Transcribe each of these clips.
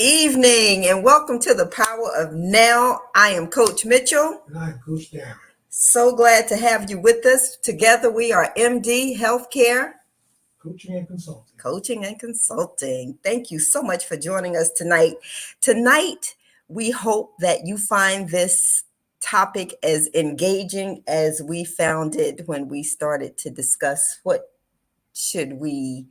evening and welcome to the Power of Now. I am Coach Mitchell. And I'm Coach Darren. So glad to have you with us. Together we are MD Healthcare Coaching and Consulting. Coaching and Consulting. Thank you so much for joining us tonight. Tonight, we hope that you find this topic as engaging as we found it when we started to discuss what should we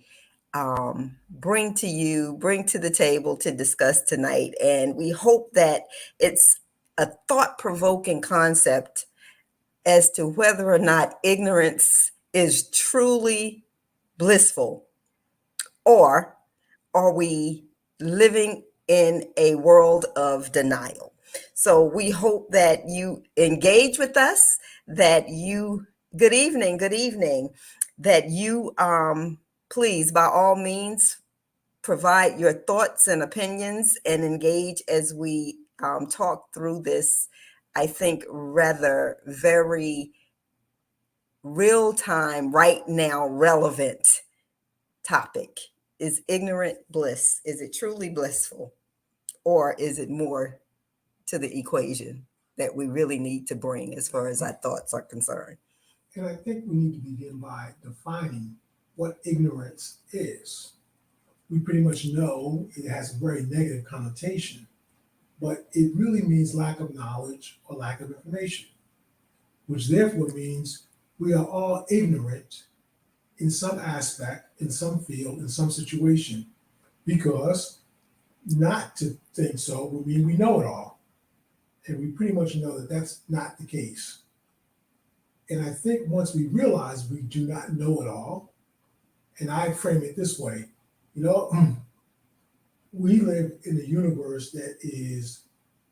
bring to the table to discuss tonight. And we hope that it's a thought-provoking concept as to whether or not ignorance is truly blissful, or are we living in a world of denial? So we hope that you engage with us, good evening, that you please, by all means, provide your thoughts and opinions and engage as we talk through this, I think, rather very real time, right now, relevant topic. Is ignorant bliss? Is it truly blissful? Or is it more to the equation that we really need to bring as far as our thoughts are concerned? And I think we need to begin by defining what ignorance is. We pretty much know it has a very negative connotation, but it really means lack of knowledge or lack of information, which therefore means we are all ignorant in some aspect, in some field, in some situation, because not to think so would mean we know it all. And we pretty much know that that's not the case. And I think once we realize we do not know it all, and I frame it this way, we live in a universe that is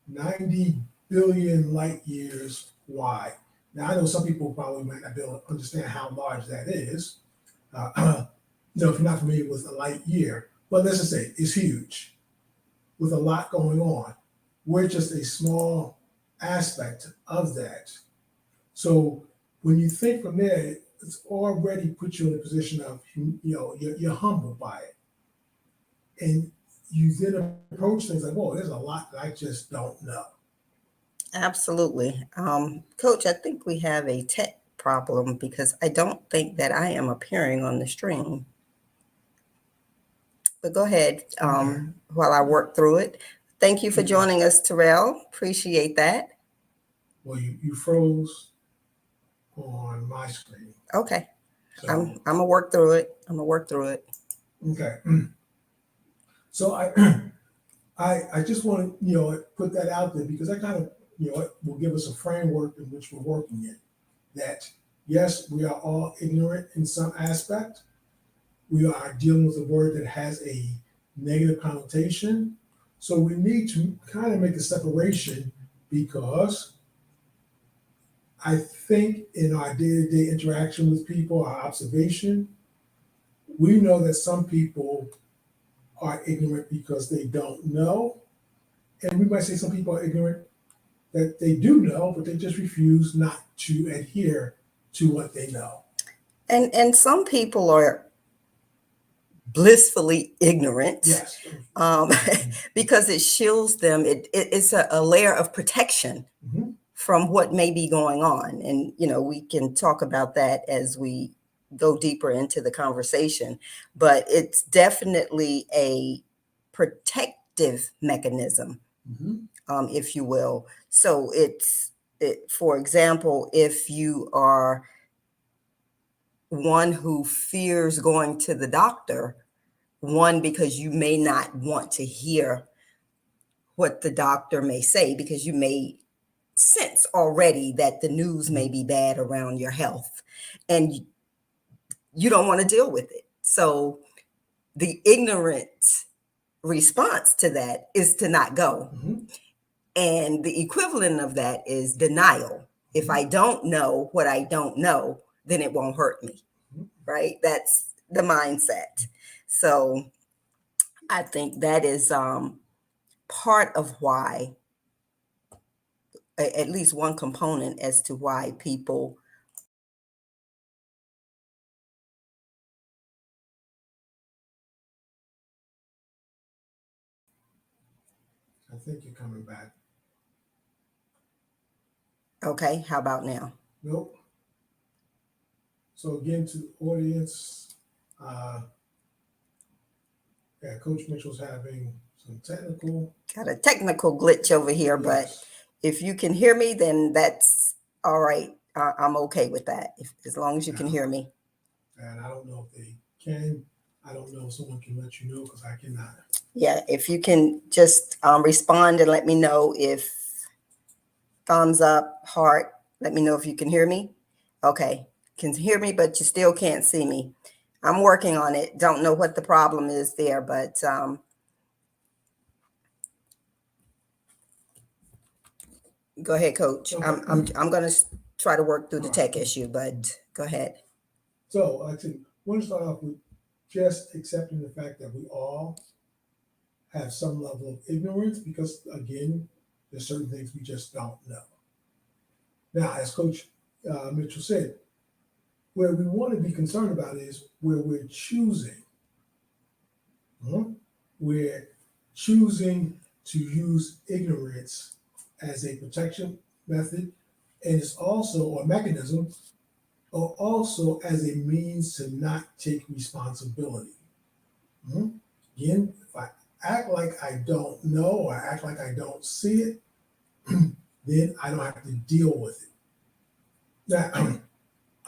90 billion light years wide. Now, I know some people probably might not be able to understand how large that is. If you're not familiar with a light year, but let's just say it's huge with a lot going on. We're just a small aspect of that. So when you think from there, it's already put you in a position of, you're humbled by it. And you then approach things like, whoa, there's a lot that I just don't know. Absolutely. Coach, I think we have a tech problem because I don't think that I am appearing on the stream. But go ahead while I work through it. Thank you for joining us, Terrell. Appreciate that. Well, you froze on my screen. Okay. So, I'm gonna work through it. Okay. So I just want to put that out there because I kind of will give us a framework in which we're working in. That yes, we are all ignorant in some aspect. We are dealing with a word that has a negative connotation. So we need to kind of make a separation because I think in our day-to-day interaction with people, our observation, we know that some people are ignorant because they don't know. And we might say some people are ignorant that they do know, but they just refuse not to adhere to what they know. And some people are blissfully ignorant. Yes. Because it shields them. It's a layer of protection from what may be going on. And, we can talk about that as we go deeper into the conversation, but it's definitely a protective mechanism, if you will. So for example, if you are one who fears going to the doctor, because you may not want to hear what the doctor may say, because you may sense already that the news may be bad around your health and you don't want to deal with it. So the ignorant response to that is to not go. And the equivalent of that is denial. If I don't know what I don't know, then it won't hurt me, right? That's the mindset. So I think that is part of why, at least one component as to why people think you're coming back. Okay, how about now? Nope. So again, to the audience, yeah, Coach Mitchell's having some technical. Got a technical glitch over here, but Yes. if you can hear me, then that's all right. I'm okay with that, as long as you can hear me. And I don't know if they can. I don't know if someone can let you know because I cannot. Yeah, if you can just respond and let me know if thumbs up, heart, let me know if you can hear me. Okay, can hear me, but you still can't see me. I'm working on it. Don't know what the problem is there, but go ahead, Coach. Okay. I'm going to try to work through the tech issue, but go ahead. So I want to start off with just accepting the fact that we all have some level of ignorance because, again, there's certain things we just don't know. Now, as Coach Mitchell said, where we want to be concerned about is where we're choosing. We're choosing to use ignorance as a protection method, and it's also a mechanism, or also as a means to not take responsibility. Again, if I act like I don't know or act like I don't see it, then I don't have to deal with it. Now,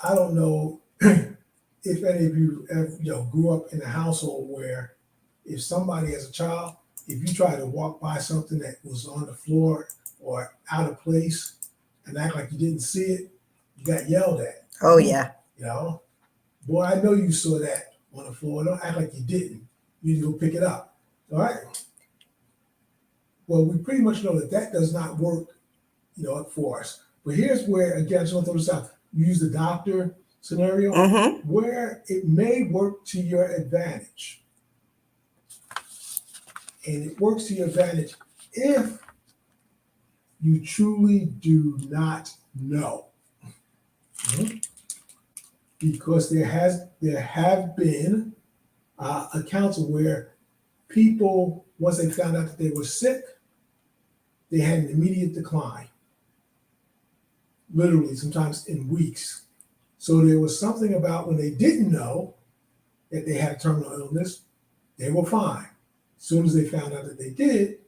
I don't know if any of you ever, grew up in a household where if somebody as a child, if you try to walk by something that was on the floor or out of place and act like you didn't see it, you got yelled at. Oh, yeah. Boy, I know you saw that on the floor. Don't act like you didn't. You need to go pick it up. All right. Well, we pretty much know that that does not work, for us. But here's where, again, I just want to throw this out. You use the doctor scenario where it may work to your advantage. And it works to your advantage if you truly do not know. Because there have been accounts of where people, once they found out that they were sick, they had an immediate decline. Literally, sometimes in weeks. So there was something about when they didn't know that they had a terminal illness, they were fine. As soon as they found out that they did,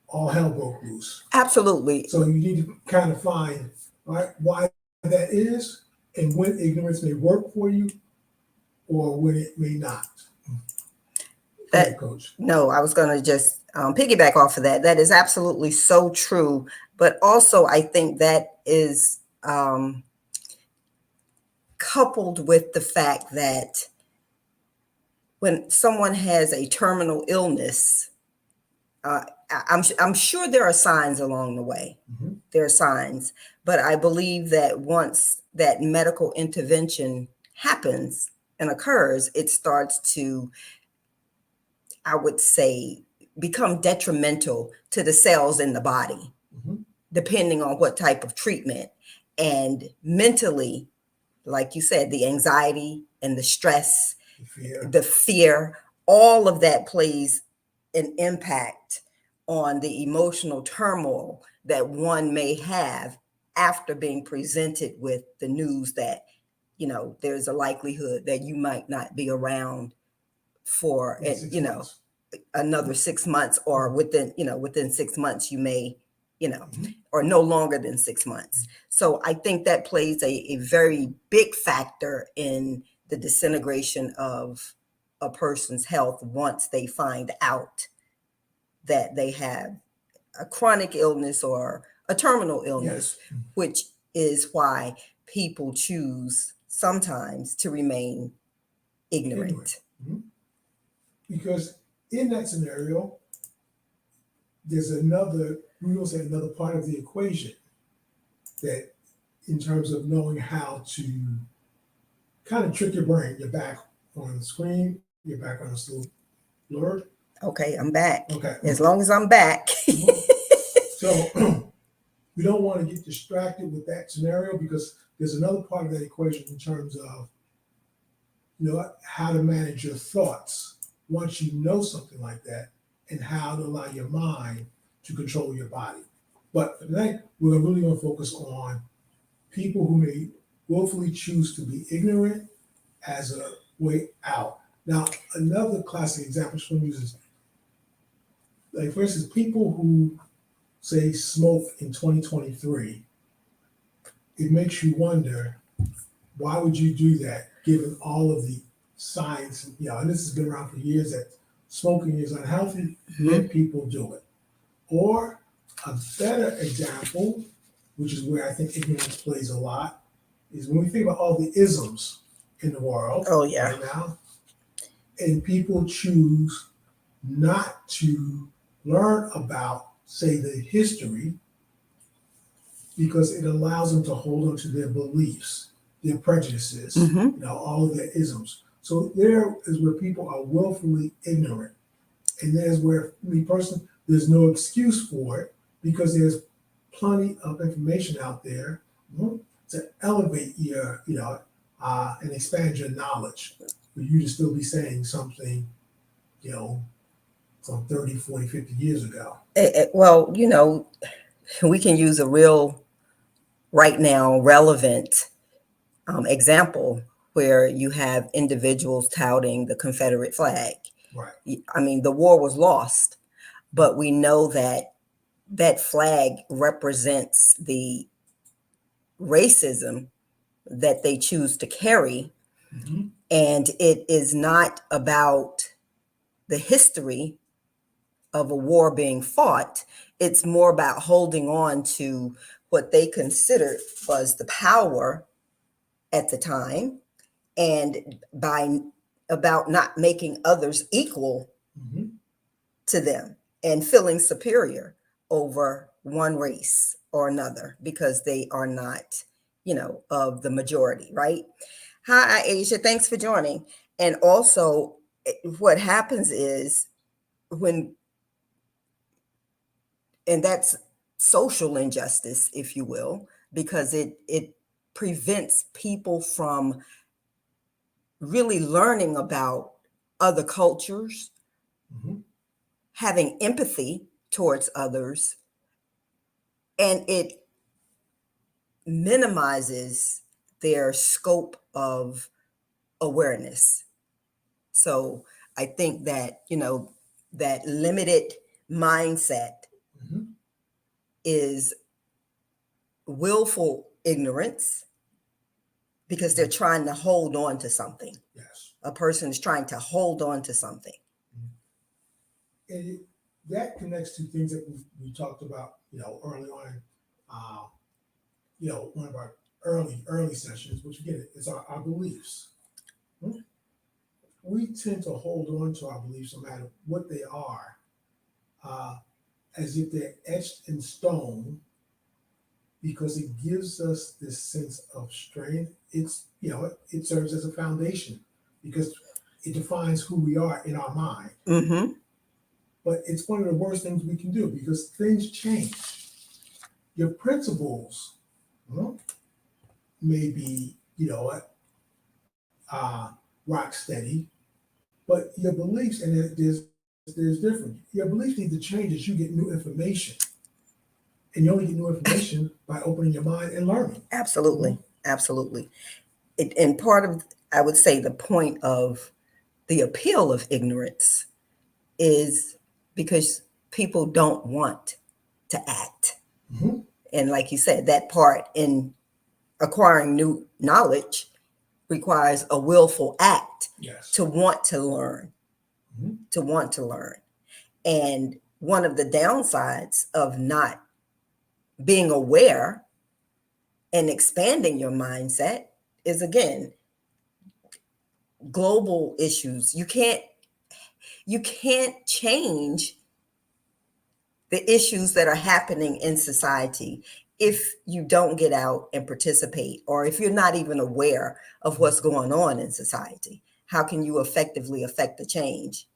all hell broke loose. Absolutely. So you need to kind of find why that is and when ignorance may work for you or when it may not. That, Coach. No, I was going to just piggyback off of that. That is absolutely so true. But also, I think that is coupled with the fact that when someone has a terminal illness, I'm sure there are signs along the way. There are signs, but I believe that once that medical intervention happens and occurs, it starts to, I would say, become detrimental to the cells in the body, depending on what type of treatment. And mentally, like you said, the anxiety and the stress, the fear, all of that plays an impact on the emotional turmoil that one may have after being presented with the news that, there's a likelihood that you might not be around for, another 6 months, or within 6 months, you may, or no longer than 6 months. So I think that plays a very big factor in the disintegration of a person's health once they find out that they have a chronic illness or a terminal illness, which is why people choose sometimes to remain ignorant. Because in that scenario, there's another part of the equation that, in terms of knowing how to kind of trick your brain. You're back on the screen, you're back on the stool. Lord? Okay, I'm back. Okay. As long as I'm back. So we don't want to get distracted with that scenario because there's another part of that equation in terms of, how to manage your thoughts once you know something like that and how to allow your mind to control your body. But for tonight, we're really going to focus on people who may willfully choose to be ignorant as a way out. Now, another classic example someone uses, like for instance, people who say smoke in 2023, it makes you wonder, why would you do that given all of the science, and this has been around for years that smoking is unhealthy, yet people do it. Or a better example, which is where I think ignorance plays a lot, is when we think about all the isms in the world Oh, yeah. right now, and people choose not to learn about, say, the history because it allows them to hold on to their beliefs, their prejudices, all of their isms. So there is where people are willfully ignorant. And there's where, me personally, there's no excuse for it because there's plenty of information out there to elevate your, and expand your knowledge for you to still be saying something, from 30, 40, 50 years ago. Well, we can use a real, right now, relevant example where you have individuals touting the Confederate flag. Right. I mean, the war was lost, but we know that that flag represents the racism that they choose to carry. And it is not about the history of a war being fought. It's more about holding on to what they considered was the power at the time, and about not making others equal to them and feeling superior over one race or another because they are not, of the majority, right? Hi, Asia. Thanks for joining. And also, what happens is and that's social injustice, if you will, because it prevents people from really learning about other cultures, having empathy towards others, and it minimizes their scope of awareness. So I think that, that limited mindset is willful ignorance because they're trying to hold on to something. Yes. A person is trying to hold on to something. And that connects to things that we talked about, early on, one of our early sessions, which again is our beliefs. We tend to hold on to our beliefs no matter what they are, as if they're etched in stone, because it gives us this sense of strength. It's, it serves as a foundation because it defines who we are in our mind. But it's one of the worst things we can do because things change. Your principles may be, rock steady, but your beliefs, and there's different. Your beliefs need to change as you get new information. And you only get new information by opening your mind and learning. Absolutely. Absolutely. And part of, I would say, the point of the appeal of ignorance is because people don't want to act. And like you said, that part in acquiring new knowledge requires a willful act. Yes. To want to learn, to want to learn. And one of the downsides of not being aware and expanding your mindset is, again, global issues. You can't change the issues that are happening in society if you don't get out and participate, or if you're not even aware of what's going on in society. How can you effectively affect the change?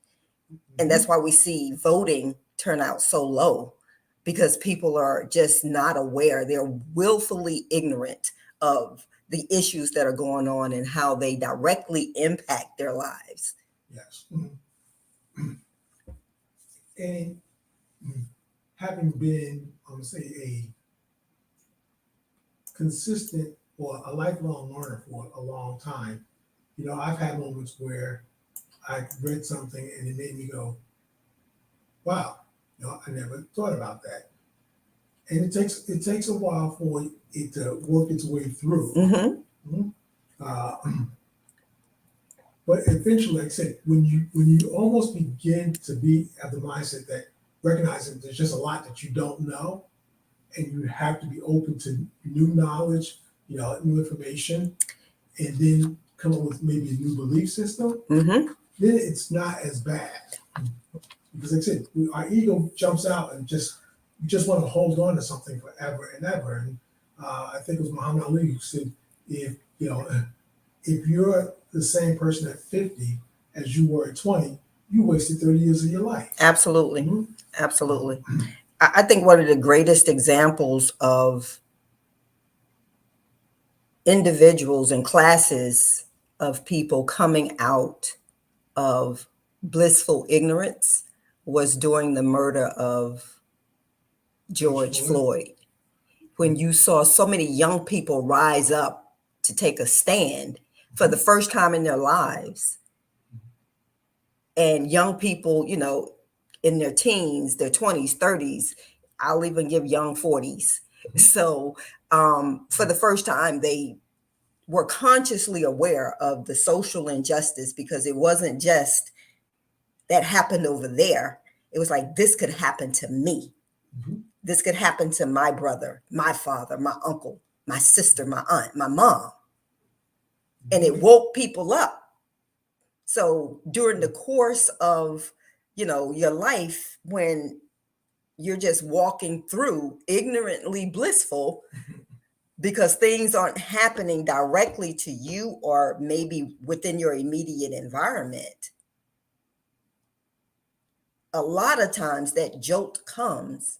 And that's why we see voting turn out so low, because people are just not aware. They're willfully ignorant of the issues that are going on and how they directly impact their lives. Yes. And having been, I'm gonna say, a consistent or a lifelong learner for a long time, I've had moments where I read something and it made me go, wow, I never thought about that. And it takes a while for it to work its way through. Mm-hmm. Uh, but eventually, like I said, when you almost begin to be at the mindset that recognizing there's just a lot that you don't know, and you have to be open to new knowledge, new information, and then come up with maybe a new belief system, Mm-hmm. then it's not as bad. Because like I said, our ego jumps out and you just want to hold on to something forever and ever. And I think it was Muhammad Ali who said, if you're the same person at 50 as you were at 20, you wasted 30 years of your life. Absolutely. Mm-hmm. Absolutely. I think one of the greatest examples of individuals and classes of people coming out of blissful ignorance was during the murder of George Floyd. When you saw so many young people rise up to take a stand for the first time in their lives, and young people, in their teens, their 20s, 30s, I'll even give young 40s. So for the first time, they were consciously aware of the social injustice, because it wasn't just that happened over there. It was like, this could happen to me. Mm-hmm. This could happen to my brother, my father, my uncle, my sister, my aunt, my mom. And it woke people up. So during the course of, your life, when you're just walking through ignorantly blissful, because things aren't happening directly to you or maybe within your immediate environment, a lot of times that jolt comes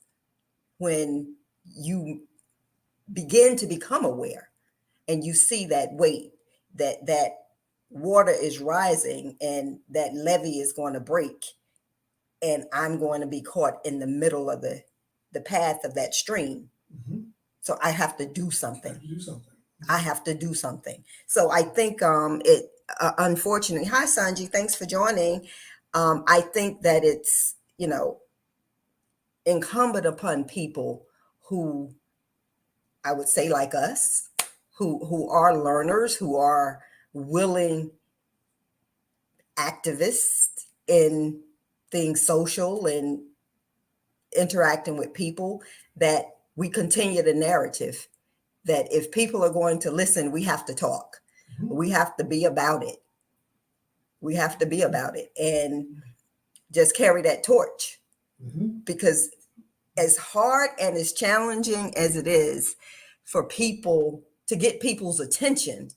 when you begin to become aware and you see that, wait, that water is rising and that levee is going to break, and I'm going to be caught in the middle of the path of that stream. Mm-hmm. So I have to do something. I have to do something. So I think it unfortunately, hi Sanji, thanks for joining. I think that it's, incumbent upon people who, I would say, like us, who are learners, who are willing activists in things social and interacting with people, that we continue the narrative that if people are going to listen, we have to talk. Mm-hmm. We have to be about it. We have to be about it and just carry that torch. Mm-hmm. Because as hard and as challenging as it is for people to get people's attention,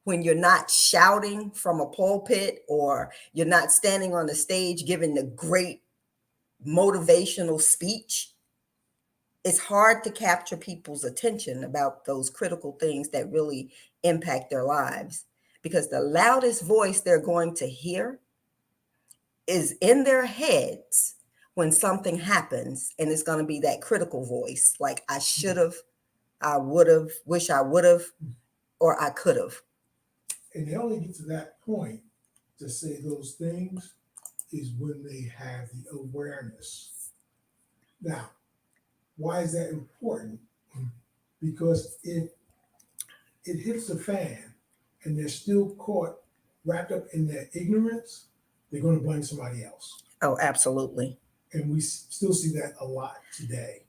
when you're not shouting from a pulpit or you're not standing on the stage giving the great motivational speech, it's hard to capture people's attention about those critical things that really impact their lives, because the loudest voice they're going to hear is in their heads when something happens, and it's going to be that critical voice, like I should have, I would have, wish I would have, or I could have. And they only get to that point to say those things is when they have the awareness. Now, why is that important? Because if it hits the fan and they're still caught, wrapped up in their ignorance, they're going to blame somebody else. Oh, absolutely. And we still see that a lot today.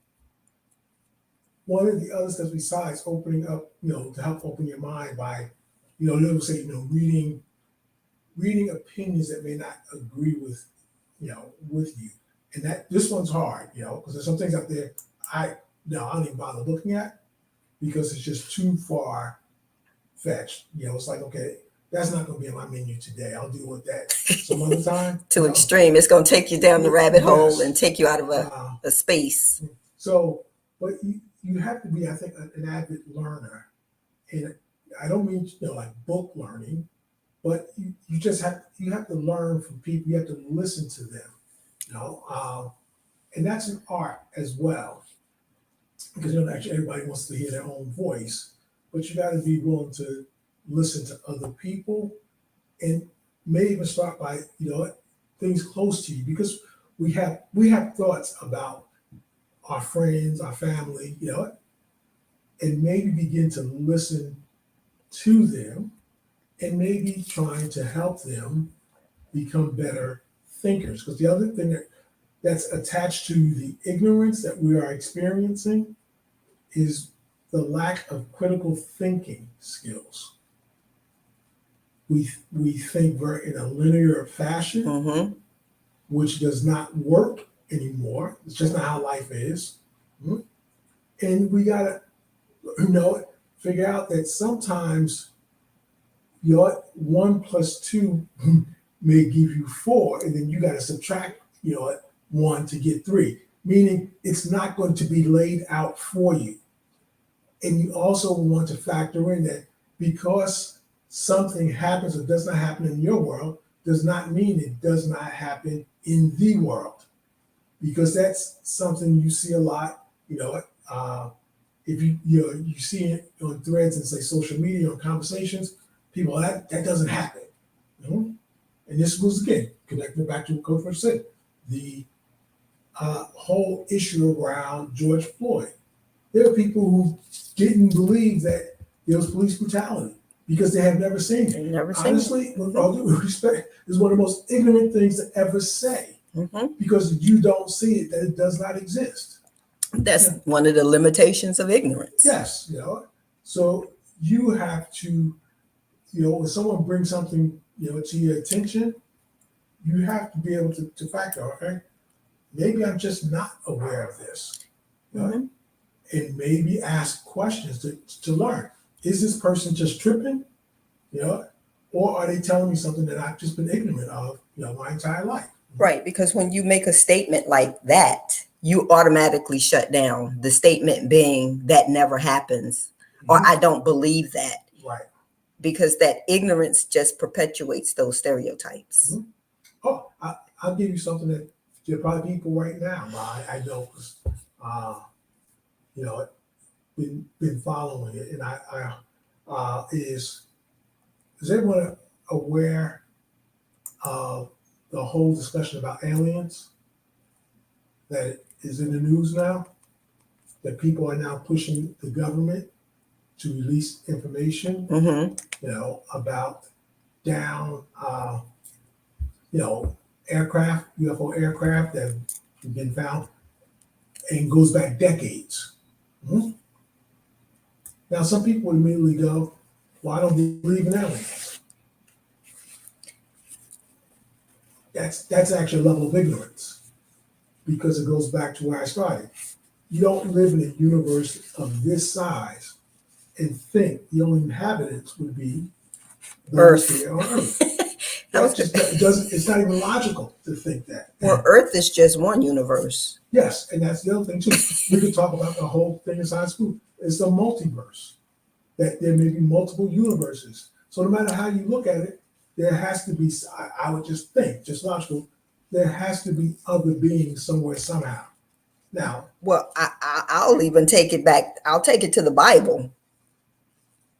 One of the other steps besides opening up, to help open your mind by, they'll say, reading opinions that may not agree with, with you. And that this one's hard, because there's some things out there I don't even bother looking at because it's just too far fetched. It's like, okay, that's not going to be on my menu today. I'll deal with that some other time. Too extreme. It's going to take you down the rabbit hole and take you out of a space. So, but you have to be, I think, an avid learner. And I don't mean, like book learning, but you just have to learn from people. You have to listen to them. And that's an art as well, because actually everybody wants to hear their own voice, but you got to be willing to listen to other people, and may even start by things close to you, because we have thoughts about our friends, our family, and maybe begin to listen to them, and maybe trying to help them become better thinkers. Because the other thing that's attached to the ignorance that we are experiencing is the lack of critical thinking skills. We think very in a linear fashion, Mm-hmm. which does not work anymore. It's just not how life is. Mhm. And we gotta, figure out that sometimes your 1 plus 2 may give you 4, and then you gotta subtract, 1 to get 3. Meaning it's not going to be laid out for you. And you also want to factor in that because something happens or does not happen in your world does not mean it does not happen in the world, because that's something you see a lot. If you see it on threads and say social media or conversations, people that doesn't happen. And this was again connecting back to what Coach Rich said, the whole issue around George Floyd. There are people who didn't believe that there was police brutality because they have never seen it. Never seen it. Honestly, with all due respect, is one of the most ignorant things to ever say, Mm-hmm. because you don't see it, that it does not exist. That's one of the limitations of ignorance. Yes, so you have to, when someone brings something, to your attention, you have to be able to factor, okay, maybe I'm just not aware of this. Mm-hmm. And maybe ask questions to learn. Is this person just tripping? Or are they telling me something that I've just been ignorant of, my entire life? Right, because when you make a statement like that, you automatically shut down. The statement being that never happens, or Mhm. I don't believe that, Right. because that ignorance just perpetuates those stereotypes. Mhm. Oh, I'll give you something that there are probably people right now. I know, because you know, been following it, and I is everyone aware of the whole discussion about aliens that is in the news now? That people are now pushing the government to release information, Mm-hmm. about down, aircraft, UFO aircraft that have been found, and goes back decades. Mhm. Now, some people immediately go, "Well, I don't believe in aliens." That's actually a level of ignorance, because it goes back to where I started. You don't live in a universe of this size and think the only inhabitants would be those Earth. here on Earth. I was That just doesn't. It's not even logical to think that. Well, Earth is just one universe. Yes, and that's the other thing too. We could talk about the whole thing in science school. It's the multiverse. That there may be multiple universes. So no matter how you look at it, there has to be. I would just think, just logical. There has to be other beings somewhere somehow. Now, Well, I'll even take it back. I'll take it to the Bible.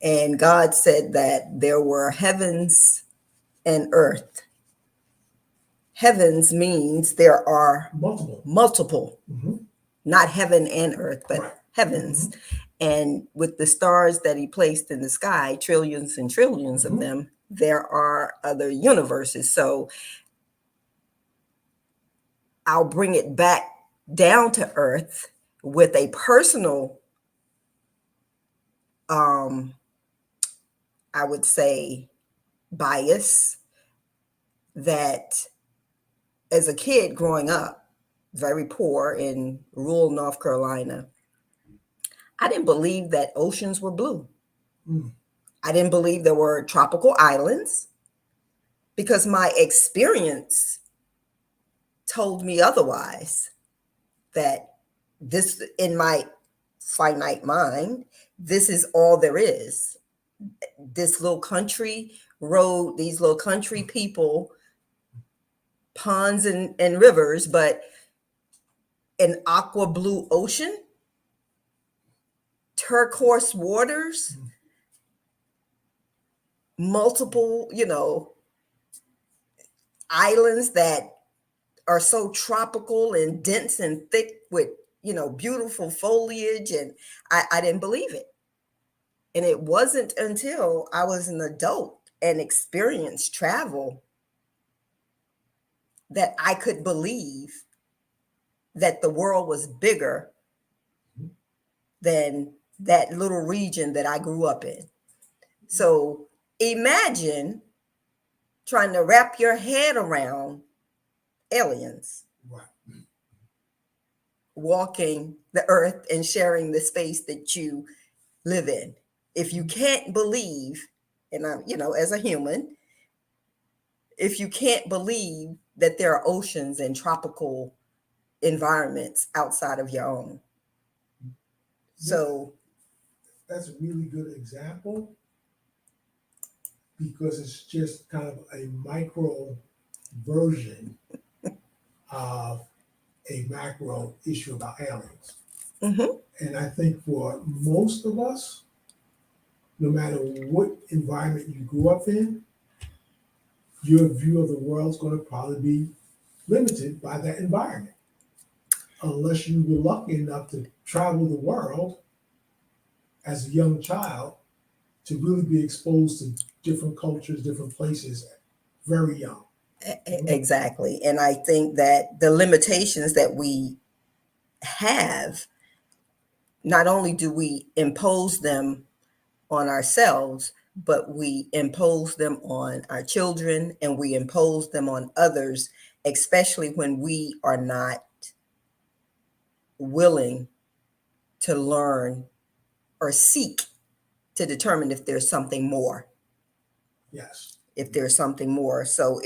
And God said that there were heavens and earth. Heavens means there are multiple, Mhm. not heaven and earth, but Right. heavens. And with the stars that he placed in the sky, trillions and trillions of them, there are other universes. So I'll bring it back down to earth with a personal, I would say, bias, that as a kid growing up, very poor in rural North Carolina, I didn't believe that oceans were blue. Mm. I didn't believe there were tropical islands, because my experience told me otherwise, that this, in my finite mind, this is all there is. This little country road, these little country people, ponds and rivers, but an aqua blue ocean, turquoise waters, multiple, islands that are so tropical and dense and thick with, beautiful foliage. And I didn't believe it. And it wasn't until I was an adult and experienced travel that I could believe that the world was bigger than that little region that I grew up in. So imagine trying to wrap your head around aliens Right. walking the earth and sharing the space that you live in. If you can't believe, and I'm, as a human, if you can't believe that there are oceans and tropical environments outside of your own. So that's a really good example because it's just kind of a micro version of a macro issue about aliens. mhm, And I think for most of us, no matter what environment you grew up in, your view of the world is going to probably be limited by that environment. Unless you were lucky enough to travel the world as a young child to really be exposed to different cultures, different places, very young. exactly. And I think that the limitations that we have, not only do we impose them on ourselves, but we impose them on our children and we impose them on others, especially when we are not willing to learn or seek to determine if there's something more. Yes. If there's something more. So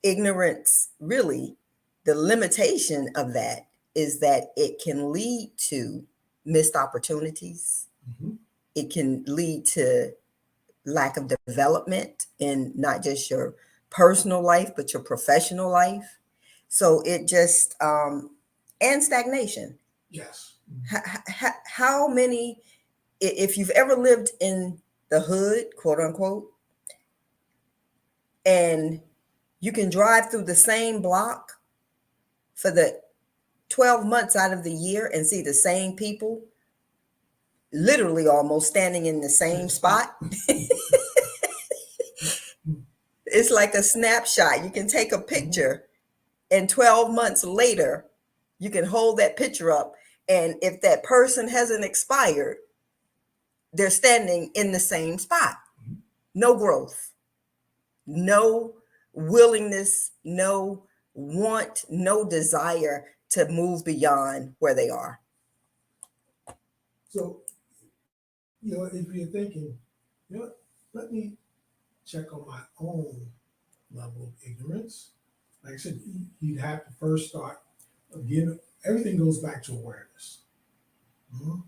ignorance, really, the limitation of that is that it can lead to missed opportunities. Mhm. It can lead to lack of development in not just your personal life, but your professional life. So it just, and stagnation. Yes. How many, if you've ever lived in the hood, quote unquote, and you can drive through the same block for the 12 months out of the year and see the same people, literally almost standing in the same spot. It's like a snapshot. You can take a picture, and 12 months later, you can hold that picture up. And if that person hasn't expired, they're standing in the same spot. No growth, no willingness, no want, no desire to move beyond where they are. So, if you're thinking, let me check on my own level of ignorance. Like I said, you'd have to first start again. Everything goes back to awareness. Mhm.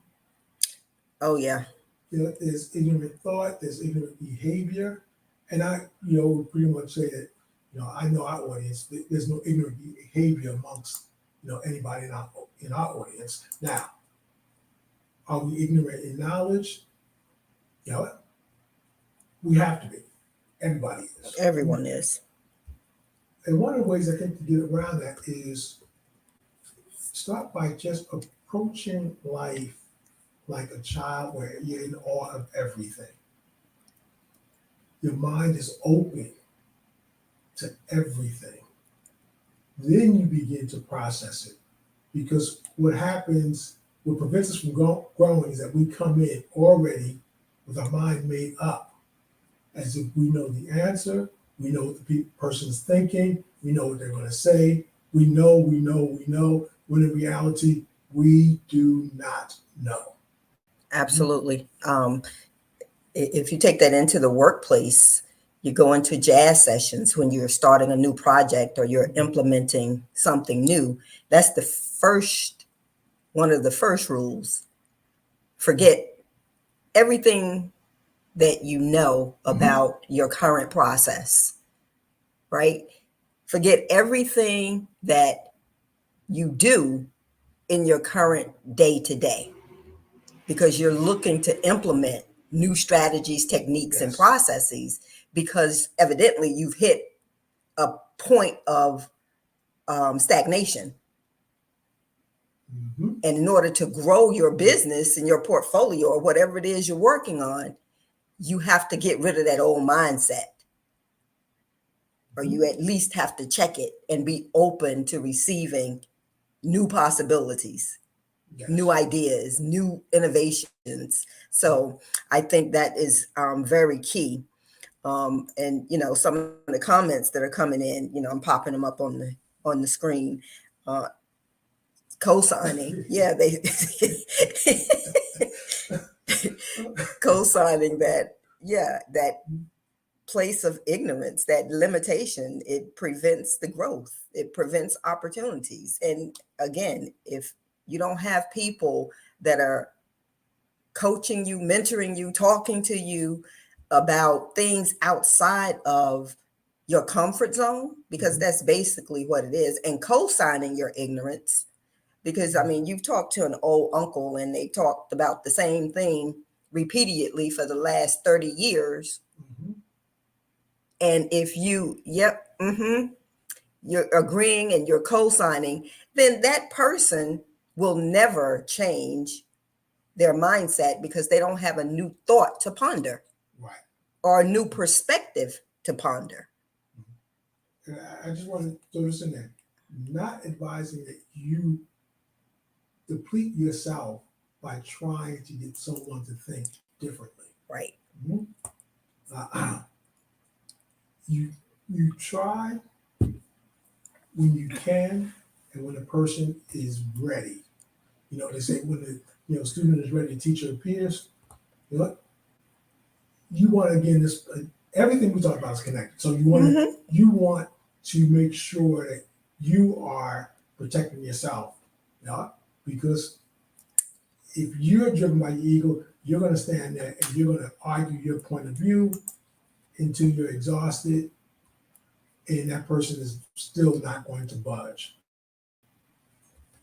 Oh, yeah. There's ignorant thought, there's ignorant behavior, and I, would pretty much say that, I know our audience. There's no ignorant behavior amongst, anybody in our audience. Now, are we ignorant in knowledge? We have to be. Everybody is. Everyone is. And one of the ways I think to get around that is start by just approaching life like a child where you're in awe of everything. Your mind is open to everything. Then you begin to process it. Because what prevents us from growing is that we come in already with our mind made up, as if we know the answer, we know what the person's thinking, we know what they're going to say, we know, when in reality, we do not know. Absolutely. If you take that into the workplace, you go into jazz sessions when you're starting a new project or you're implementing something new. That's one of the first rules. Forget everything that you know about your current process, right? Forget everything that you do in your current day to day, because you're looking to implement new strategies, techniques, and Yes. processes, because evidently you've hit a point of stagnation. Mhm. And in order to grow your business and your portfolio or whatever it is you're working on, you have to get rid of that old mindset, or you at least have to check it and be open to receiving new possibilities, Yes. new ideas, new innovations. So I think that is very key. And some of the comments that are coming in, I'm popping them up on the screen. Uh, Co-signing, yeah, they co-signing that, yeah, that place of ignorance, that limitation, it prevents the growth, it prevents opportunities. And again, if you don't have people that are coaching you, mentoring you, talking to you about things outside of your comfort zone, because that's basically what it is, and co-signing your ignorance, because I mean, you've talked to an old uncle and they talked about the same thing repeatedly for the last 30 years. Mhm. And if you're agreeing and you're co-signing, then that person will never change their mindset, because they don't have a new thought to ponder Right. or a new perspective to ponder. And I just want to throw this in there. Not advising that you deplete yourself by trying to get someone to think differently. Right. Mhm. You try when you can and when the person is ready. They say when the student is ready, the teacher appears. You know what? You want to, again, this everything we talk about is connected. So you want to make sure that you are protecting yourself, because if you're driven by your ego, you're going to stand there and you're going to argue your point of view until you're exhausted, and that person is still not going to budge.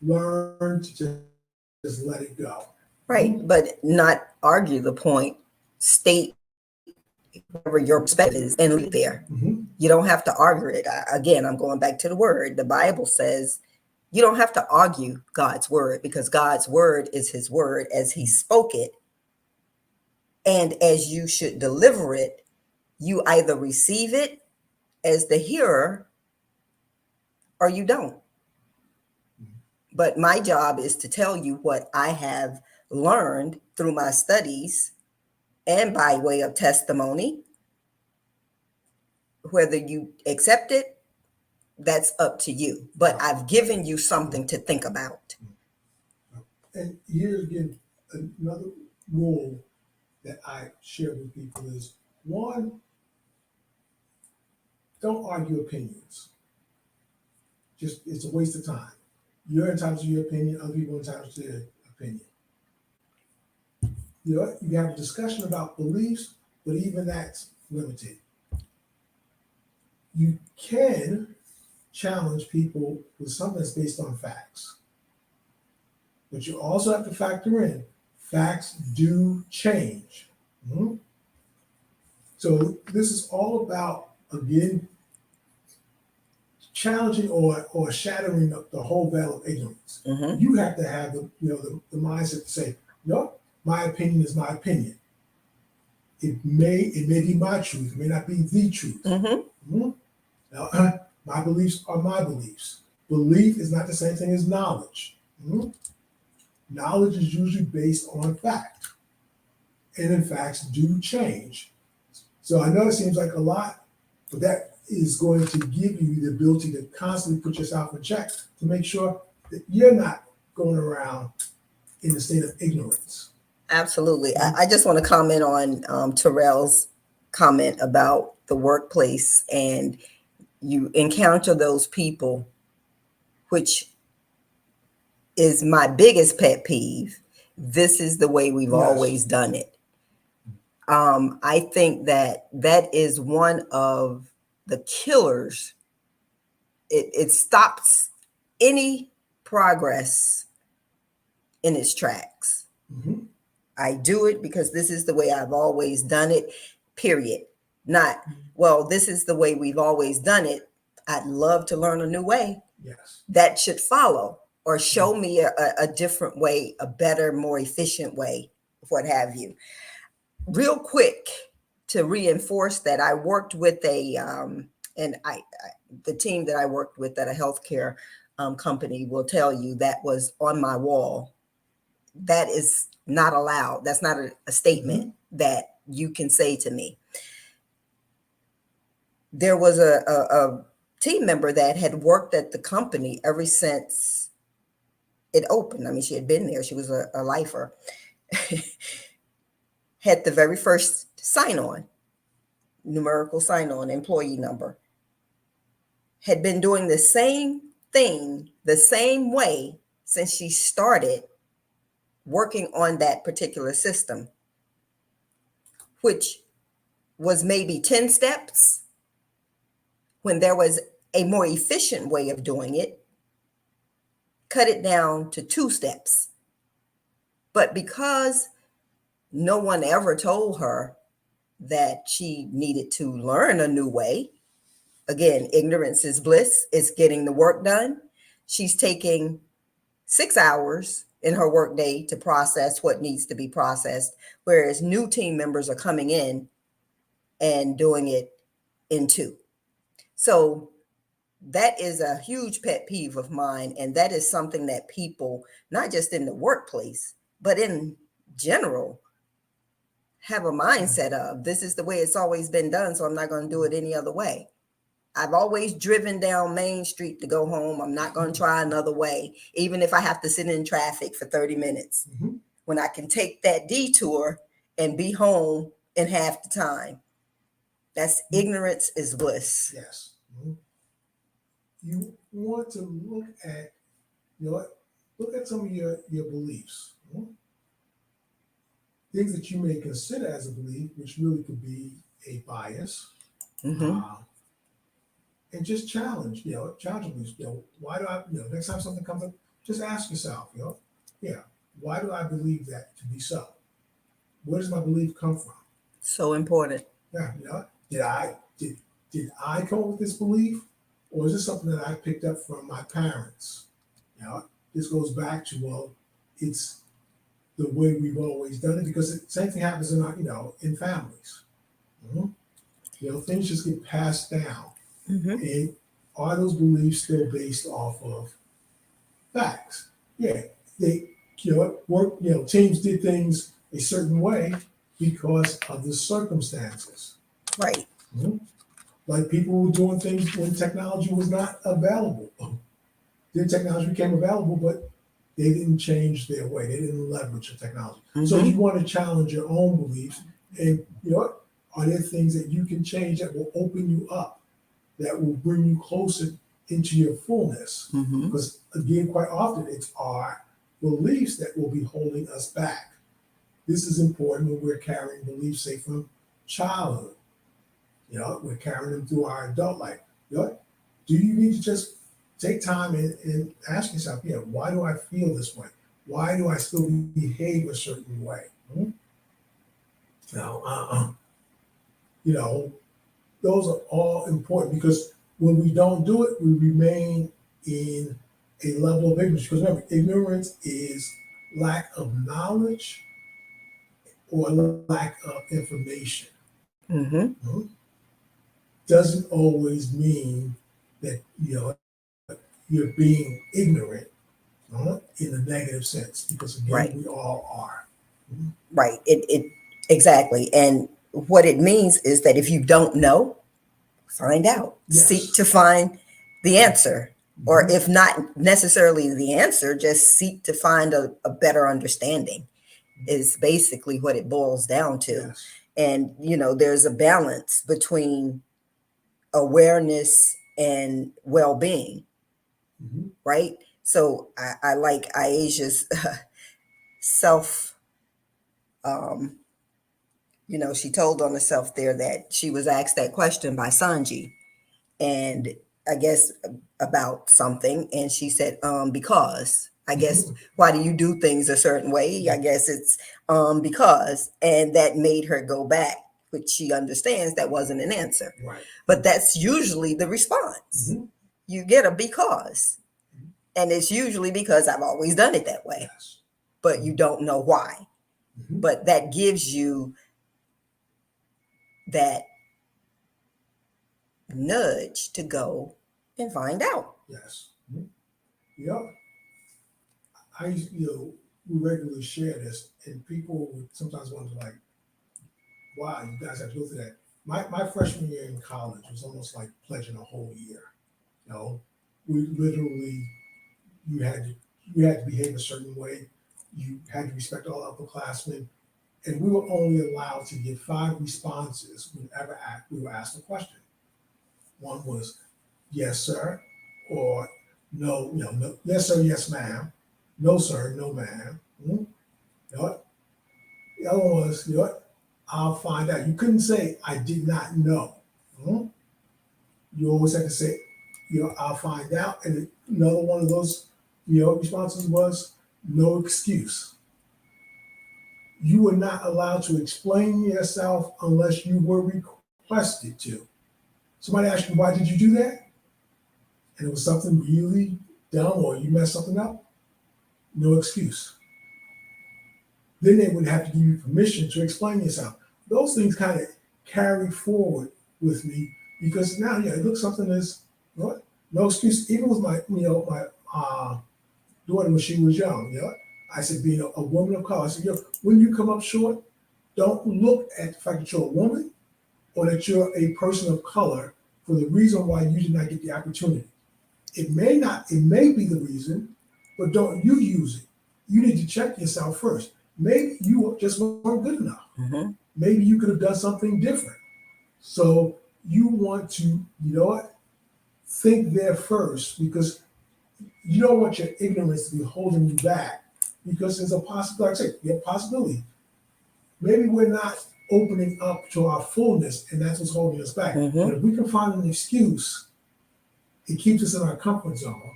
Learn to just let it go. Right. But not argue the point, state whatever your perspective is and leave it there. Mm-hmm. You don't have to argue it. Again, I'm going back to the word. The Bible says you don't have to argue God's word, because God's word is his word as he spoke it. And as you should deliver it, you either receive it as the hearer or you don't. But my job is to tell you what I have learned through my studies and by way of testimony. Whether you accept it, that's up to you. But I've given you something to think about. And here's again another rule that I share with people is, one, don't argue opinions. Just, it's a waste of time. You're entitled to your opinion, other people are entitled to their opinion. You have a discussion about beliefs, but even that's limited. You can challenge people with something that's based on facts. But you also have to factor in facts do change. Mhm. So this is all about, again, challenging or shattering the whole veil of ignorance. Mhm. You have to have the mindset to say, no, my opinion is my opinion. It may be my truth, it may not be the truth. Mhm. Mhm. Now, my beliefs are my beliefs. Belief is not the same thing as knowledge. Mhm. Knowledge is usually based on fact, and in facts do change. So I know it seems like a lot, but that is going to give you the ability to constantly put yourself in check to make sure that you're not going around in a state of ignorance. Absolutely. I just want to comment on Terrell's comment about the workplace, and you encounter those people, which is my biggest pet peeve. This is the way we've Yes. always done it. I think that is one of the killers. It stops any progress in its tracks. Mhm. I do it because this is the way I've always done it, period. Not, well, this is the way we've always done it. I'd love to learn a new way. Yes. That should follow or show me a different way, a better, more efficient way, what have you. Real quick, to reinforce that, I worked with the team that I worked with at a healthcare company will tell you that was on my wall. That is not allowed. That's not a statement that you can say to me. There was a team member that had worked at the company ever since it opened. I mean, she had been there. She was a lifer. Had the very first sign-on, numerical sign-on, employee number. Had been doing the same thing the same way since she started working on that particular system, which was maybe 10 steps when there was a more efficient way of doing it, cut it down to 2 steps. But because no one ever told her that she needed to learn a new way, again, ignorance is bliss, it's getting the work done. She's taking 6 hours in her workday to process what needs to be processed, whereas new team members are coming in and doing it in 2. So that is a huge pet peeve of mine. And that is something that people, not just in the workplace, but in general, have a mindset of this is the way it's always been done. So I'm not going to do it any other way. I've always driven down Main Street to go home. I'm not going to try another way, even if I have to sit in traffic for 30 minutes, when I can take that detour and be home in half the time. That's ignorance is bliss. Yes. You want to look at some of your beliefs. Things that you may consider as a belief, which really could be a bias. And just challenge beliefs. Why do I, next time something comes up, just ask yourself, why do I believe that to be so? Where does my belief come from? So important. Yeah, did I come up with this belief, or is this something that I picked up from my parents? This goes back to it's the way we've always done it, because the same thing happens in our, in families. Things just get passed down. And are those beliefs still based off of facts? Yeah, they teams did things a certain way because of the circumstances. Right. Like people were doing things when technology was not available. Then technology became available, but they didn't change their way. They didn't leverage the technology. So you want to challenge your own beliefs, and are there things that you can change that will open you up, that will bring you closer into your fullness? Because again, quite often it's our beliefs that will be holding us back. This is important when we're carrying beliefs, say, from childhood. We're carrying them through our adult life. Do you need to just take time and ask yourself, why do I feel this way? Why do I still behave a certain way? Those are all important, because when we don't do it, we remain in a level of ignorance. Because remember, ignorance is lack of knowledge or lack of information. Doesn't always mean that you're being ignorant in a negative sense, because again, we all are. Right. It exactly. And what it means is that if you don't know, find out. Seek to find the answer. Or if not necessarily the answer, just seek to find a better understanding, is basically what it boils down to. And there's a balance between awareness and well-being. Right. So I like Aisha's self, she told on herself there that she was asked that question by Sanji, and I guess about something, and she said, because I guess, why do you do things a certain way? I guess it's because, and that made her go back, which she understands that wasn't an answer. Right. But that's usually the response. Mhm. You get a because. And it's usually because I've always done it that way, Yes. but you don't know why. Mhm. But that gives you that nudge to go and find out. Yes. Mhm. Yep. We regularly share this, and people would sometimes wonder, like, wow, you guys have to go through that. My freshman year in college was almost like pledging a whole year. You know, we literally, you had to, you had to behave a certain way. You had to respect all upperclassmen, and we were only allowed to give 5 responses whenever we were asked a question. One was yes, sir, or no, no, yes, sir, yes, ma'am, no, sir, no, ma'am. You know what? The other one was, I'll find out. You couldn't say, I did not know. Mhm. You always had to say, I'll find out. And another one of those, responses was, no excuse. You were not allowed to explain yourself unless you were requested to. Somebody asked you, why did you do that? And it was something really dumb or you messed something up. No excuse. Then they would have to give you permission to explain yourself. Those things kind of carry forward with me because now, it looks something as what? No excuse. Even with my daughter when she was young, I said, being a woman of color, I said, when you come up short, don't look at the fact that you're a woman or that you're a person of color for the reason why you did not get the opportunity. It may be the reason, but don't you use it. You need to check yourself first. Maybe you just weren't good enough. Mm-hmm. Maybe you could have done something different. So you want to, think there first because you don't want your ignorance to be holding you back because there's a possibility, like I said, a possibility. Maybe we're not opening up to our fullness and that's what's holding us back. Mm-hmm. But if we can find an excuse, it keeps us in our comfort zone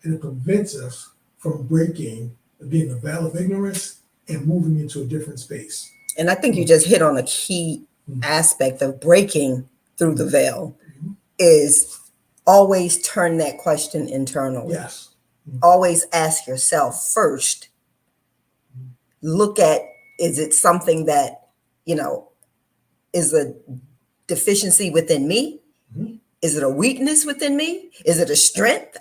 and it prevents us from breaking, again, the veil of ignorance and moving into a different space. And I think you just hit on a key aspect of breaking through the veil is always turn that question internally. Yes. Always ask yourself first, look at, is it something that, is a deficiency within me? Mhm. Is it a weakness within me? Is it a strength?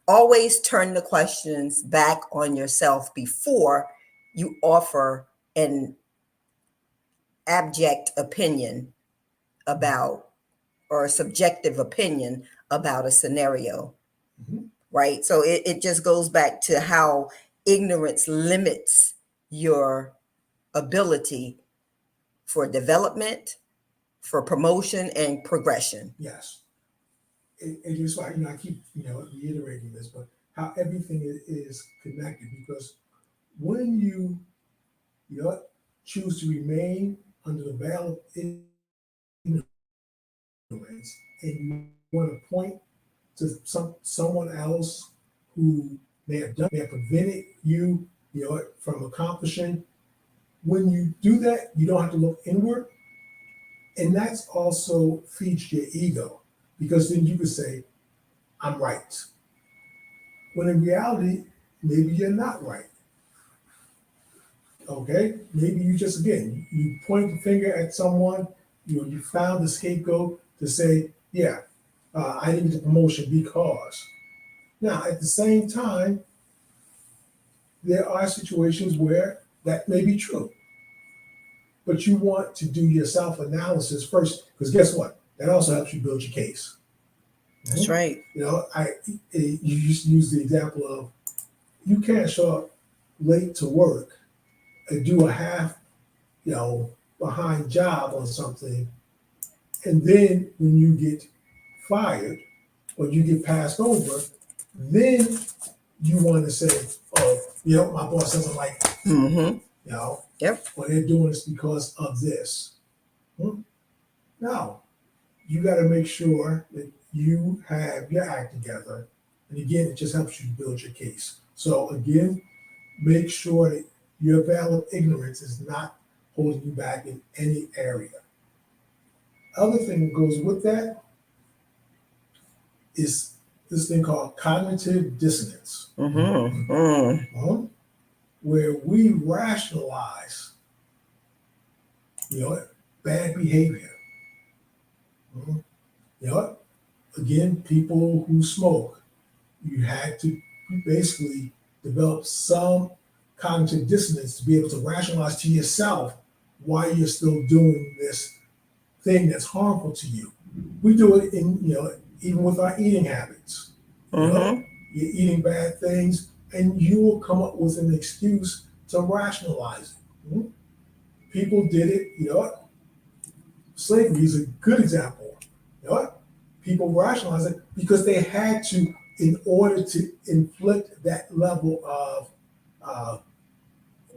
Always turn the questions back on yourself before you offer an abject opinion about or a subjective opinion about a scenario, Mhm. right? So it just goes back to how ignorance limits your ability for development, for promotion, and progression. Yes. And just why, I keep, reiterating this, but how everything is connected because when you, choose to remain under the veil of ignorance and you want to point to someone else who may have prevented you, from accomplishing. When you do that, you don't have to look inward, and that's also feeds your ego because then you could say, "I'm right," when in reality, maybe you're not right. Okay, maybe you just again you point the finger at someone. You found the scapegoat to say, "Yeah, I didn't get the promotion because." Now, at the same time, there are situations where that may be true, but you want to do your self analysis first because guess what? That also helps you build your case. That's right. You just use the example of you can't show up late to work and do a half, behind job on something, and then when you get fired or you get passed over, then you want to say, "Oh, my boss doesn't like it," Mm-hmm. Yep. or they're doing this because of this. No, you got to make sure that you have your act together. And again, it just helps you build your case. So again, make sure that your veil of ignorance is not holding you back in any area. Other thing that goes with that is this thing called cognitive dissonance, where we rationalize, bad behavior. Mhm. You know, again, people who smoke, you had to basically develop some cognitive dissonance to be able to rationalize to yourself why you're still doing this thing that's harmful to you. We do it even with our eating habits. You're eating bad things, and you will come up with an excuse to rationalize it. People did it. Slavery is a good example. People rationalize it because they had to in order to inflict that level of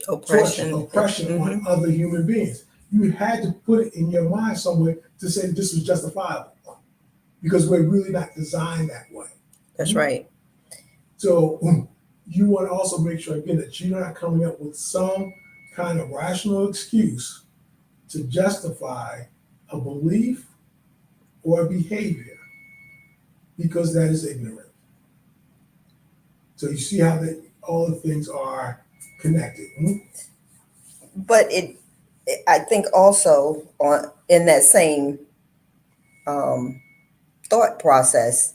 oppression on other human beings. You had to put it in your mind somewhere to say this was justifiable because we're really not designed that way. That's right. So you want to also make sure, again, that you're not coming up with some kind of rational excuse to justify a belief or a behavior because that is ignorant. So you see how all the things are connected. But I think also in that same thought process,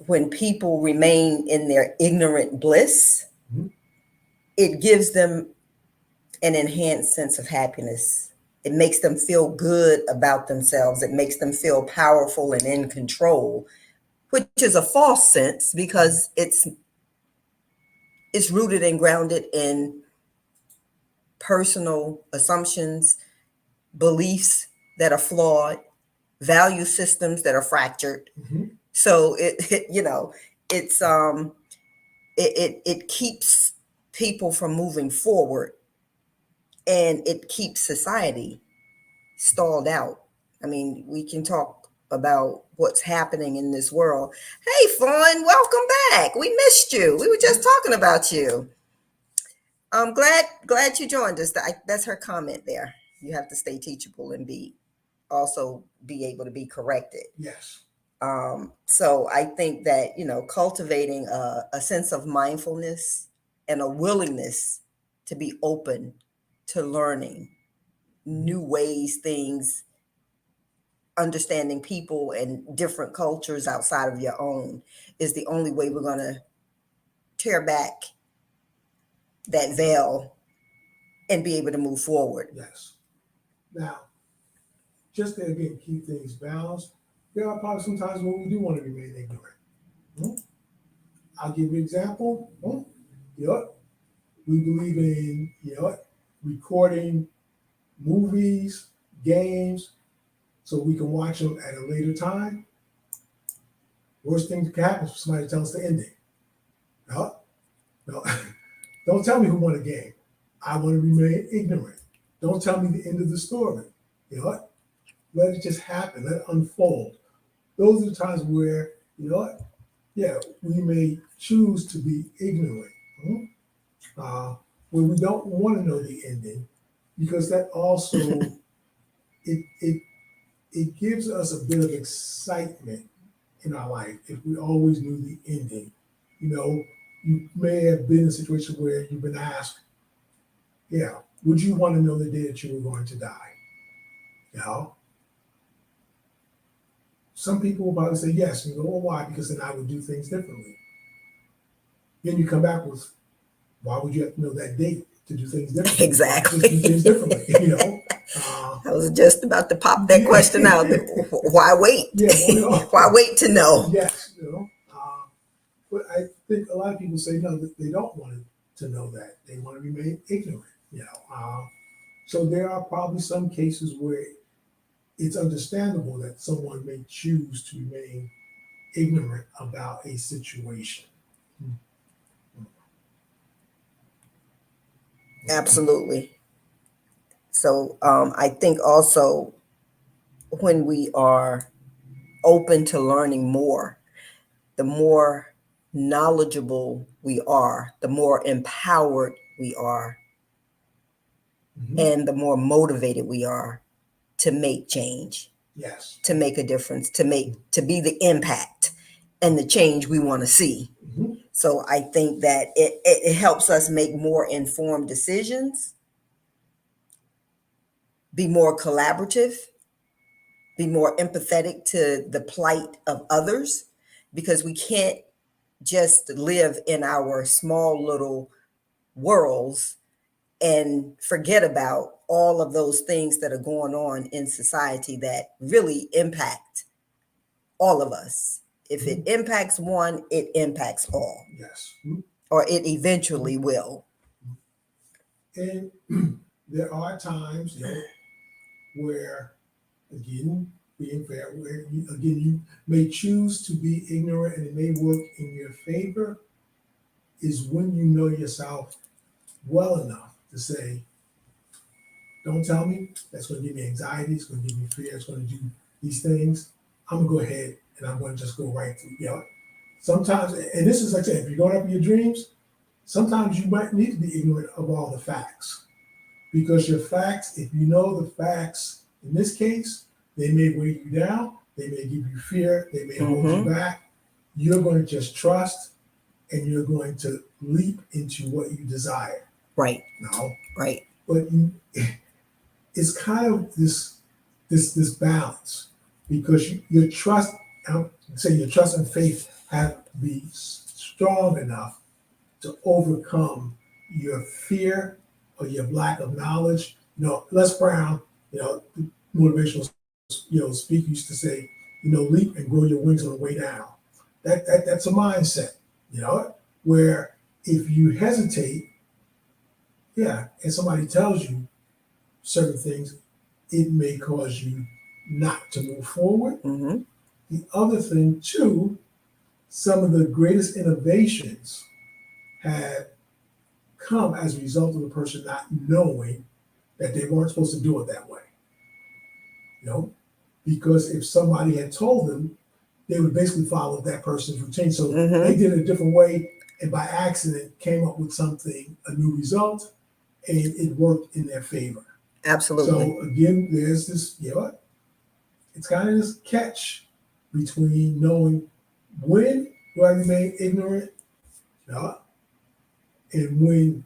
when people remain in their ignorant bliss, it gives them an enhanced sense of happiness. It makes them feel good about themselves. It makes them feel powerful and in control, which is a false sense because it's rooted and grounded in personal assumptions, beliefs that are flawed, value systems that are fractured. So it keeps people from moving forward, and it keeps society stalled out. I mean, we can talk about what's happening in this world. Hey, Fawn, welcome back. We missed you. We were just talking about you. I'm glad you joined us. That's her comment there. You have to stay teachable and also be able to be corrected. Yes. So I think that, cultivating a sense of mindfulness and a willingness to be open to learning new ways, things, understanding people and different cultures outside of your own is the only way we're going to tear back that veil and be able to move forward. Yes. Now, just to again keep things balanced, there are probably some times when we do want to remain ignorant. I'll give you an example. We believe in recording movies, games, so we can watch them at a later time. Worst thing that can happen is for somebody to tell us the ending. No, don't tell me who won a game. I want to remain ignorant. Don't tell me the end of the story. Let it just happen. Let it unfold. Those are the times where, we may choose to be ignorant, where we don't want to know the ending, because that also it gives us a bit of excitement in our life if we always knew the ending. You may have been in a situation where you've been asked, would you want to know the day that you were going to die? Some people will probably say yes. And you go, well, why? Because then I would do things differently. Then you come back with, why would you have to know that date to do things differently? Exactly. Just do things differently, I was just about to pop that question out. Why wait? Why wait to know? Yes, but I think a lot of people say no, that they don't want to know that. They want to remain ignorant. So there are probably some cases where it's understandable that someone may choose to remain ignorant about a situation. Absolutely. So I think also when we are open to learning more, the more knowledgeable we are, the more empowered we are, and the more motivated we are to make change, Yes. to make a difference, to be the impact and the change we want to see. So I think that it helps us make more informed decisions, be more collaborative, be more empathetic to the plight of others, because we can't just live in our small little worlds and forget about all of those things that are going on in society that really impact all of us. If it impacts one, it impacts all. Yes. Or it eventually will. And there are times, where, again, being fair, where you may choose to be ignorant and it may work in your favor, is when you know yourself well enough to say, don't tell me, that's going to give me anxiety, it's going to give me fear, it's going to do these things. I'm going to go ahead and I'm going to just go right through. Sometimes, and this is like I said, if you're going after your dreams, sometimes you might need to be ignorant of all the facts. Because your facts, if you know the facts, in this case, they may weigh you down, they may give you fear, they may hold you back. You're going to just trust and you're going to leap into what you desire. Right. No. Right. But it's kind of this balance, because your trust, say your trust and faith have to be strong enough to overcome your fear or your lack of knowledge. Les Brown, motivational, speaker used to say, leap and grow your wings on the way down. That's a mindset, where if you hesitate, and somebody tells you certain things, it may cause you not to move forward. The other thing too, some of the greatest innovations have come as a result of the person not knowing that they weren't supposed to do it that way. Because if somebody had told them, they would basically follow that person's routine. So they did it a different way, and by accident came up with something, a new result, and it worked in their favor. Absolutely. So again, there's this, it's kind of this catch between knowing when do I remain ignorant, and when,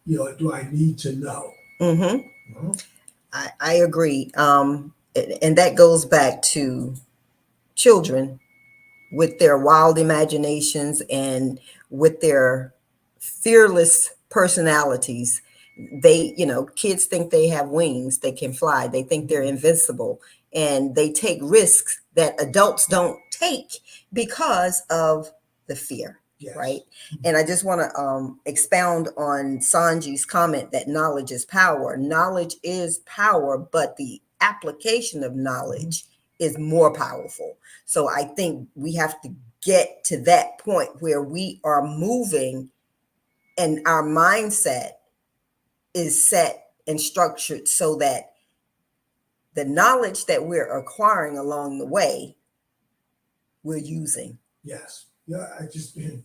do I need to know? I agree. And that goes back to children with their wild imaginations and with their fearless personalities. They, kids think they have wings, they can fly, they think they're invincible, and they take risks that adults don't take because of the fear. Yes. Right. And I just want to expound on Sanji's comment that knowledge is power. Knowledge is power, but the application of knowledge is more powerful. So I think we have to get to that point where we are moving and our mindset is set and structured so that the knowledge that we're acquiring along the way, we're using. Yes. Yeah, I just been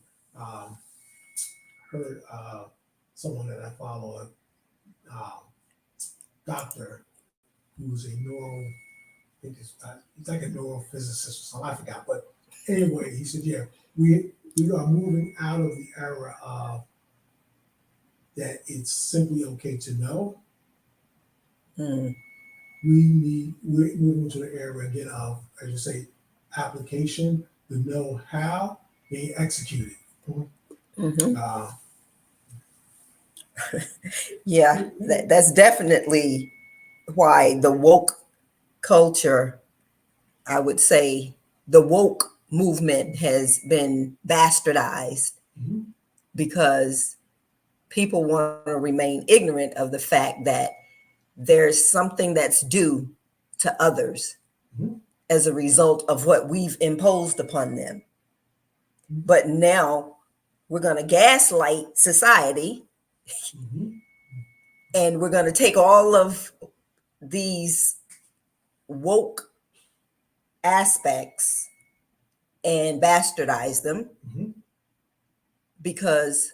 heard someone that I follow, a doctor who's a he's like a neurophysicist or something, I forgot. But anyway, he said, we are moving out of the era of that it's simply okay to know. We're moving to the era again of, as you say, application, the know how being executed. Yeah, that's definitely why the woke culture, I would say the woke movement has been bastardized because people want to remain ignorant of the fact that there's something that's due to others as a result of what we've imposed upon them. But now we're going to gaslight society and we're going to take all of these woke aspects and bastardize them because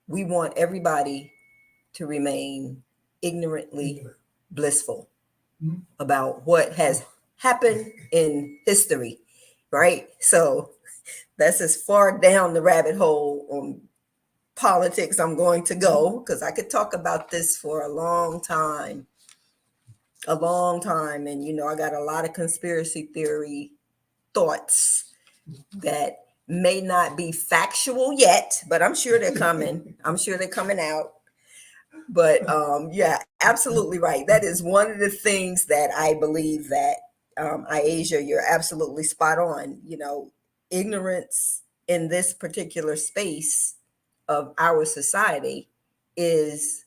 we want everybody to remain ignorantly blissful about what has happened in history, right? So that's as far down the rabbit hole on politics I'm going to go, because I could talk about this for a long time. And I got a lot of conspiracy theory thoughts that may not be factual yet, but I'm sure they're coming. I'm sure they're coming out. But yeah, absolutely right. That is one of the things that I believe that Asia, you're absolutely spot on. Ignorance in this particular space of our society is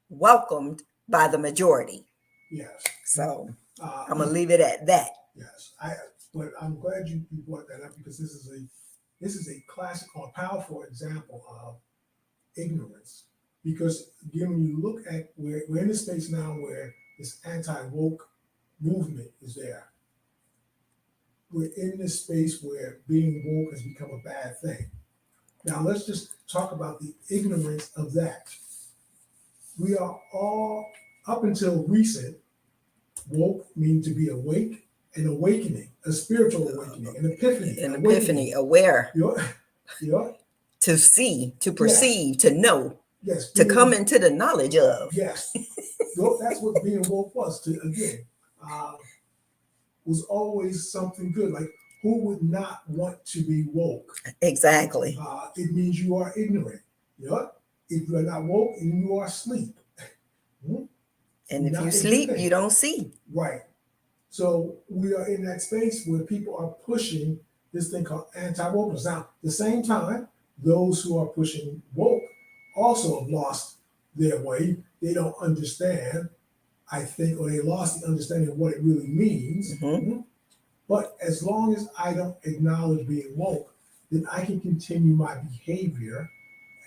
welcomed by the majority. Yes. So I'm gonna leave it at that. Yes, but I'm glad you brought that up, because this is a classic or powerful example of ignorance. Because again, when you look at we're in a space now where this anti-woke movement is there. We're in this space where being woke has become a bad thing. Now let's just talk about the ignorance of that. We are all, up until recent, woke mean to be awake, an awakening, a spiritual awakening, an epiphany. An epiphany, aware. Yeah. To see, to perceive, to know. Yes. To come into the knowledge of. Yes. That's what being woke was. Was always something good. Like, who would not want to be woke? Exactly. It means you are ignorant. If you are not woke, you are asleep. And if you sleep, you don't see. Right. So we are in that space where people are pushing this thing called anti-wokeness. Now, at the same time, those who are pushing woke also have lost their way. They don't understand, I think, or they lost the understanding of what it really means. But as long as I don't acknowledge being woke, then I can continue my behavior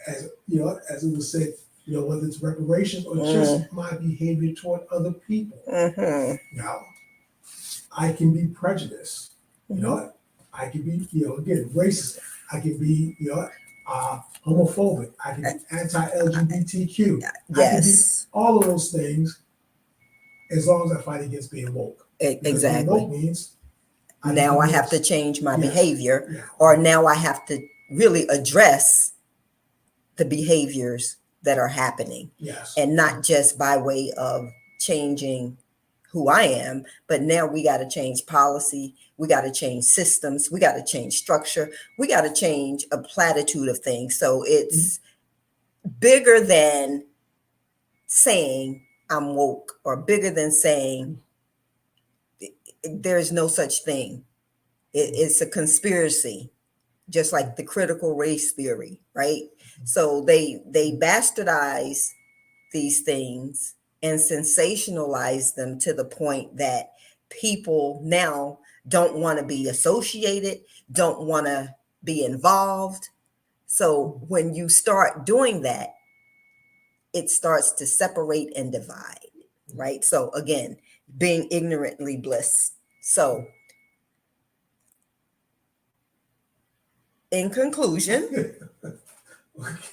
as it was said, whether it's reparations or just my behavior toward other people. Now, I can be prejudiced. I can be, again, racist. I can be, homophobic. I can be anti-LGBTQ. Yes. I can be all of those things as long as I fight against being woke. Exactly. Being woke means now I have to change my behavior, or now I have to really address the behaviors that are happening. And not just by way of changing who I am, but now we got to change policy. We got to change systems. We got to change structure. We got to change a platitude of things. So it's bigger than saying I'm woke, or bigger than saying there's no such thing. It's a conspiracy, just like the critical race theory, right? So they bastardize these things and sensationalize them to the point that people now don't want to be associated, don't want to be involved. So when you start doing that, it starts to separate and divide, right? So again, being ignorantly bliss. So in conclusion,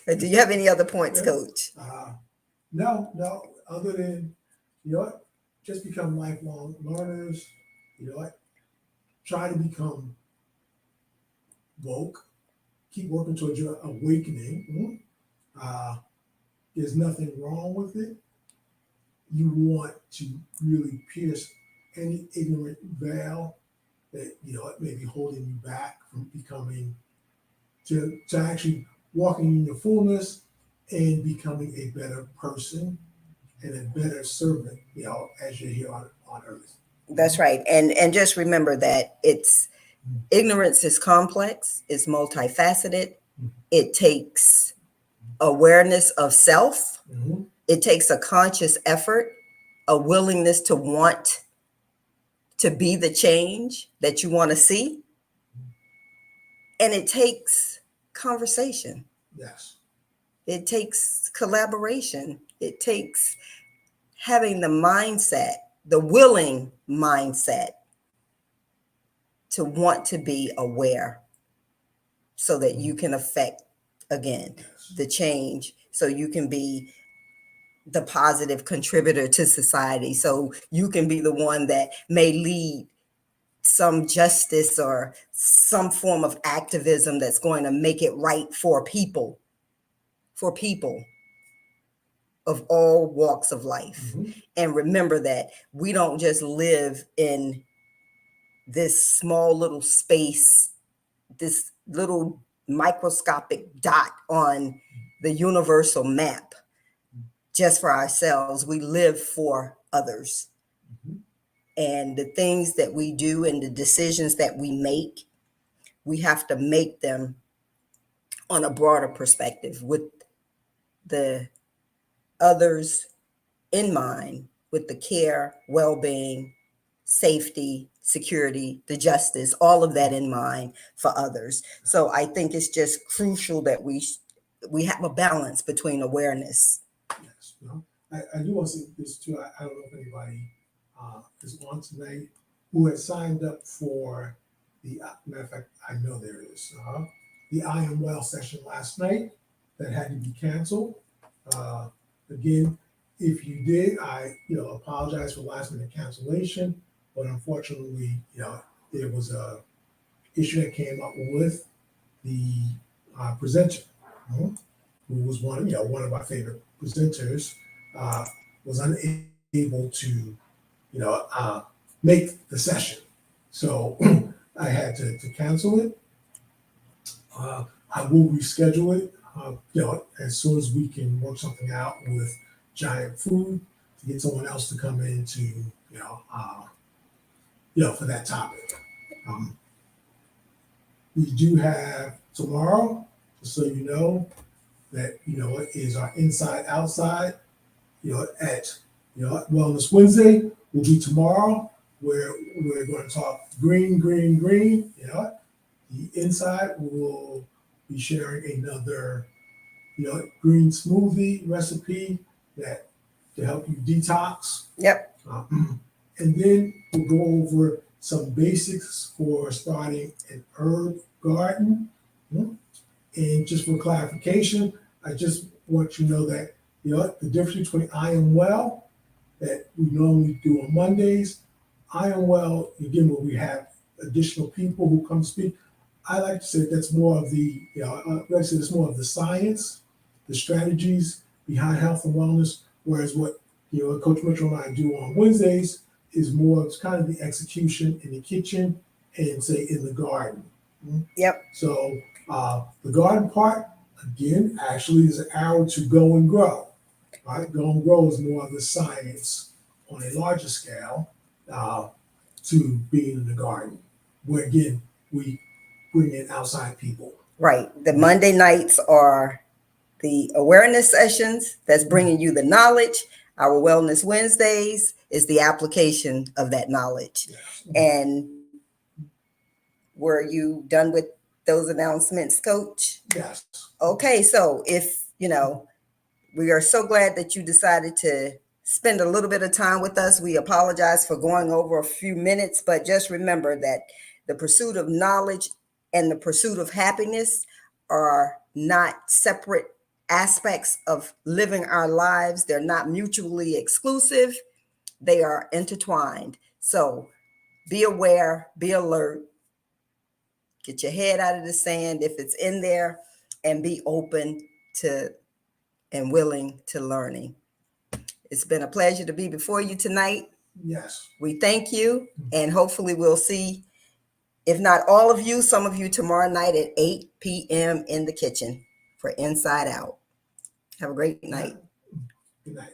do you have any other points, Coach? No, other than, just become lifelong learners, try to become woke, keep working towards your awakening. There's nothing wrong with it. You want to really pierce any ignorant veil that, may be holding you back from becoming, to actually walking in your fullness and becoming a better person and a better servant, as you're here on earth. That's right. And just remember that ignorance is complex, it's multifaceted. It takes awareness of self. It takes a conscious effort, a willingness to want to be the change that you want to see. And it takes conversation. Yes. It takes collaboration. It takes having the mindset, the willing mindset to want to be aware so that you can affect, again, Yes. the change, so you can be the positive contributor to society, so you can be the one that may lead some justice or some form of activism that's going to make it right for people of all walks of life. Mhm. And remember that we don't just live in this small little space, this little microscopic dot on the universal map just for ourselves. We live for others. Mhm. And the things that we do and the decisions that we have to make them on a broader perspective with the others in mind, with the care, well-being, safety, security, the justice, all of that in mind for others. So I think it's just crucial that we have a balance between awareness. Yes. No, I do want to say this too. I don't know if anybody is on tonight who has signed up for the, matter of fact, I know there is, the I Am Well session last night that had to be canceled. Uh, Again, if you did, I apologize for last minute cancellation, but unfortunately, there was a issue that came up with the presenter, who was one of our favorite presenters, uh, was unable to make the session, so I had to cancel it. I will reschedule it, as soon as we can work something out with Giant Food to get someone else to come in to, for that topic. Um, we do have tomorrow, just so you know, that is our inside outside. At Wellness Wednesday will be tomorrow, where we're going to talk green, green, green. The inside will be sharing another green smoothie recipe that to help you detox. Yep. And then we'll go over some basics for starting an herb garden. And just for clarification, I just want you to know that the difference between I Am Well that we normally do on Mondays, I Am Well, again, where we have additional people who come speak. I like to say that's more of the, like I said, it's more of the science, the strategies behind health and wellness, whereas what Coach Mitchell and I do on Wednesdays is more, it's kind of the execution in the kitchen and say in the garden. Yep. So the garden part, again, actually is an arrow to go and grow. Right? Go and grow is more of the science on a larger scale to being in the garden, where again, we bring in outside people. Right. The Monday nights are the awareness sessions that's bringing you the knowledge. Our Wellness Wednesdays is the application of that knowledge. Yes. And were you done with those announcements, Coach? Yes. Okay, so if, we are so glad that you decided to spend a little bit of time with us. We apologize for going over a few minutes, but just remember that the pursuit of knowledge and the pursuit of happiness are not separate aspects of living our lives. They're not mutually exclusive. They are intertwined. So be aware, be alert, get your head out of the sand if it's in there, and be open to and willing to learning. It's been a pleasure to be before you tonight. Yes. We thank you, and hopefully we'll see, if not all of you, some of you tomorrow night at 8 p.m. in the kitchen for Inside Out. Have a great night. Good night.